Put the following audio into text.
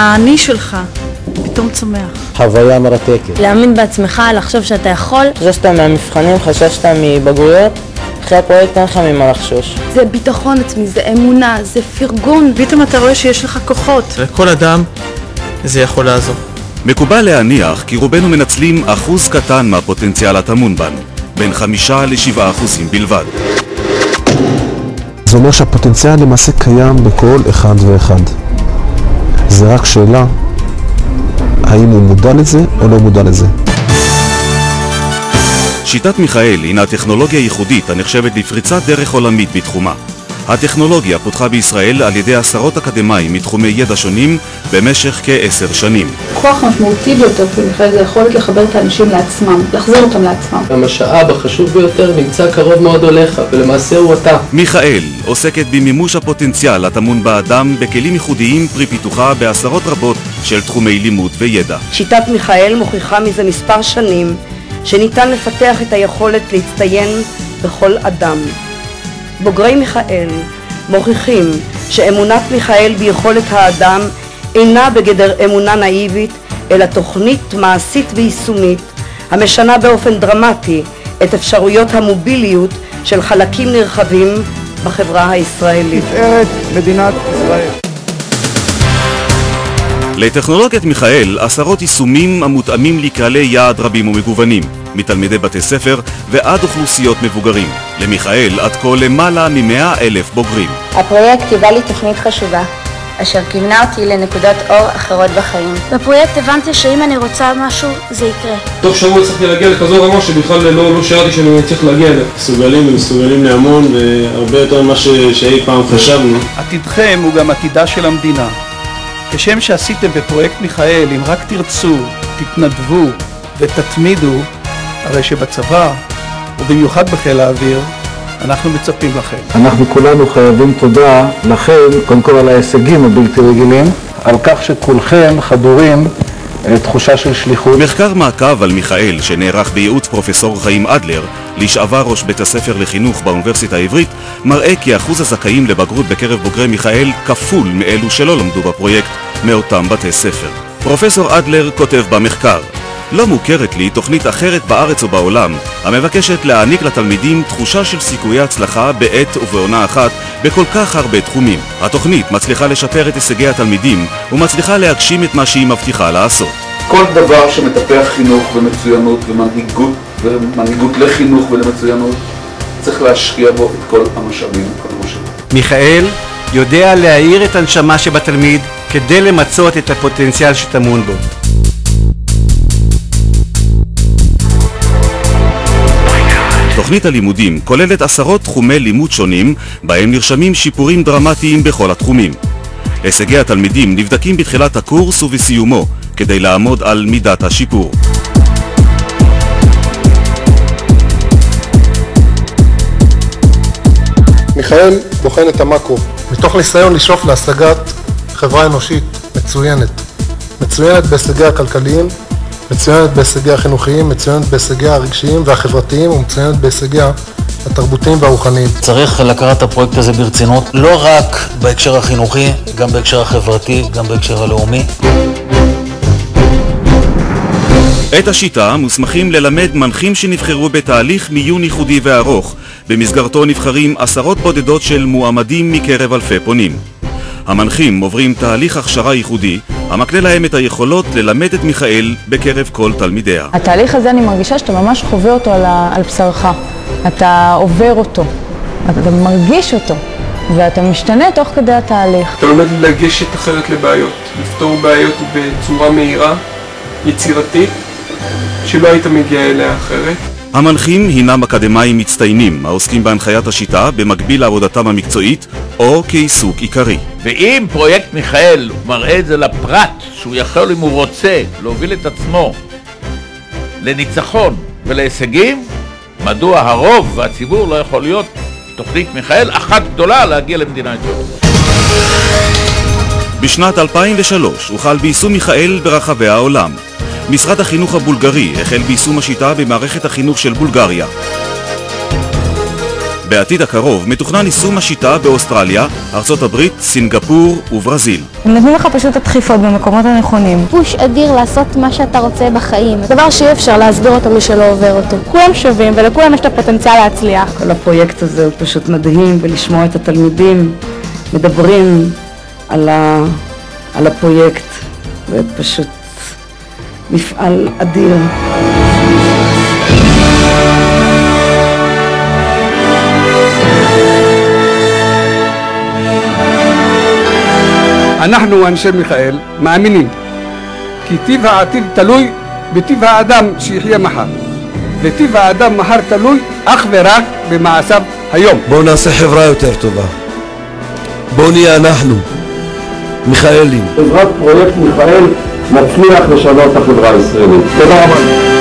האני שלך פתאום צומח. חוויה מרתקת. להאמין בעצמך, לחשוב שאתה יכול. חששת מהמבחנים, חששת מבגרויות. אחרי הפרויקט אין לך ממה לחשוש. זה ביטחון עצמי, זה אמונה, זה פרגון. פתאום אתה רואה שיש לך כוחות. לכל אדם זה יכול לעזור. מקובל להניח כי רובנו מנצלים אחוז קטן מהפוטנציאל הטמון בנו, בין 5 ל7% בלבד. זה אומר שהפוטנציאל למעשה קיים בכל אחד ואחד. זה רק שאלה, האם הוא מודע לזה או לא מודע לזה. שיטת מיכאל הינה טכנולוגיה ייחודית הנחשבת לפריצת דרך עולמית בתחומה. הטכנולוגיה פותחה בישראל על ידי עשרות אקדמאים מתחומי ידע שונים במשך כ10 שנים. הכוח המשמעותי ביותר של מיכאל זה יכולת לחבר את האנשים לעצמם, להחזיר אותם לעצמם. המשאב החשוב ביותר נמצא קרוב מאוד אליך, ולמעשה הוא אתה. מיכאל עוסקת במימוש הפוטנציאל הטמון באדם בכלים ייחודיים פרי פיתוחה בעשרות רבות של תחומי לימוד וידע. שיטת מיכאל מוכיחה מזה מספר שנים שניתן לפתח את היכולת להצטיין בכל אדם. בוגרי מיכאל מוכיחים שאמונת מיכאל ביכולת האדם אינה בגדר אמונה נאיבית, אלא תוכנית מעשית ויישומית המשנה באופן דרמטי את אפשרויות המוביליות של חלקים נרחבים בחברה הישראלית. תפארת מדינת ישראל. לטכנולוגיית מיכאל עשרות יישומים המותאמים לקהלי יעד רבים ומגוונים, מתלמידי בתי ספר ועד אוכלוסיות מבוגרים. למיכאל עד כה למעלה מ100,000 בוגרים. הפרויקט היווה לי תוכנית חשובה, אשר כיוונה אותי לנקודות אור אחרות בחיים. בפרויקט הבנתי שאם אני רוצה משהו, זה יקרה. תוך שבוע הצלחתי להגיע לכזו רמה שבכלל לא שאלתי שאני צריך להגיע אליה. מסוגלים ומסוגלים להמון והרבה יותר ממה שאי פעם חשבנו. עתידכם הוא גם עתידה של המדינה. כשם שעשיתם בפרויקט מיכאל, אם רק תרצו, תתנדבו ותתמידו, הרי שבצבא, ובמיוחד בחיל האוויר, אנחנו מצפים לכם. אנחנו כולנו חייבים תודה לכם, קודם כל על ההישגים הבלתי רגילים, על כך שכולכם חדורים תחושה של שליחות. מחקר מעקב על מיכאל שנערך בייעוץ פרופסור חיים אדלר, לשעבר ראש בית הספר לחינוך באוניברסיטה העברית, מראה כי אחוז הזכאים לבגרות בקרב בוגרי מיכאל כפול מאלו שלא למדו בפרויקט מאותם בתי ספר. פרופסור אדלר כותב במחקר: לא מוכרת לי תוכנית אחרת בארץ או בעולם המבקשת להעניק לתלמידים תחושה של סיכויי הצלחה בעת ובעונה אחת בכל כך הרבה תחומים. התוכנית מצליחה לשפר את הישגי התלמידים ומצליחה להגשים את מה שהיא מבטיחה לעשות. כל דבר שמטפח חינוך ומצוינות ומנהיגות לחינוך ולמצוינות צריך להשקיע בו את כל המשאבים כמו שלו. מיכאל יודע להאיר את הנשמה שבתלמיד כדי למצות את הפוטנציאל שטמון בו. תוכנית הלימודים כוללת עשרות תחומי לימוד שונים, בהם נרשמים שיפורים דרמטיים בכל התחומים. הישגי התלמידים נבדקים בתחילת הקורס ובסיומו, כדי לעמוד על מידת השיפור. מיכאל בוחן את המקרו, מתוך ניסיון לשאוף להשגת חברה אנושית מצוינת. מצוינת בהישגיה הכלכליים, מצוינת בהישגיה החינוכיים, מצוינת בהישגיה הרגשיים והחברתיים ומצוינת בהישגיה התרבותיים והרוחניים. צריך לקחת את הפרויקט הזה ברצינות, לא רק בהקשר החינוכי, גם בהקשר החברתי, גם בהקשר הלאומי. את השיטה מוסמכים ללמד מנחים שנבחרו בתהליך מיון ייחודי וארוך, במסגרתו נבחרים עשרות בודדות של מועמדים מקרב אלפי פונים. המנחים עוברים תהליך הכשרה ייחודי המקנה להם את היכולות ללמד את מיכאל בקרב כל תלמידיה. התהליך הזה אני מרגישה שאתה ממש חווה אותו על בשרך. אתה עובר אותו, אתה מרגיש אותו, ואתה משתנה תוך כדי התהליך. אתה לומד לגשת אחרת לבעיות, לפתור בעיות בצורה מהירה, יצירתית, שלא היית מגיע אליה אחרת. המנחים הינם אקדמאים מצטיינים העוסקים בהנחיית השיטה במקביל לעבודתם המקצועית או כעיסוק עיקרי. ואם פרויקט מיכאל מראה את זה לפרט שהוא יכול, אם הוא רוצה, להוביל את עצמו לניצחון ולהישגים, מדוע הרוב והציבור לא יכול להיות תוכנית מיכאל אחת גדולה להגיע למדינה אתיופיה? בשנת 2003 הוחל ביישום מיכאל ברחבי העולם. משרד החינוך הבולגרי החל ביישום השיטה במערכת החינוך של בולגריה. בעתיד הקרוב מתוכנן יישום השיטה באוסטרליה, ארצות הברית, סינגפור וברזיל. הם נותנים לך פשוט את הדחיפות במקומות הנכונים. פוש אדיר לעשות מה שאתה רוצה בחיים. דבר שאי אפשר להסביר אותו מי שלא עובר אותו. כולם שווים ולכולם יש את הפוטנציאל להצליח. כל הפרויקט הזה הוא פשוט מדהים, ולשמוע את התלמידים מדברים על הפרויקט, זה פשוט מפעל אדיר. אנחנו אנשי מיכאל מאמינים כי טיב העתיד תלוי בטיב האדם שיחיה מחר, וטיב האדם מחר תלוי אך ורק במעשיו היום. בואו נעשה חברה יותר טובה, בואו נהיה אנחנו מיכאלים. בעזרת פרויקט מיכאל נצליח לשנות את החברה הישראלית. תודה רבה.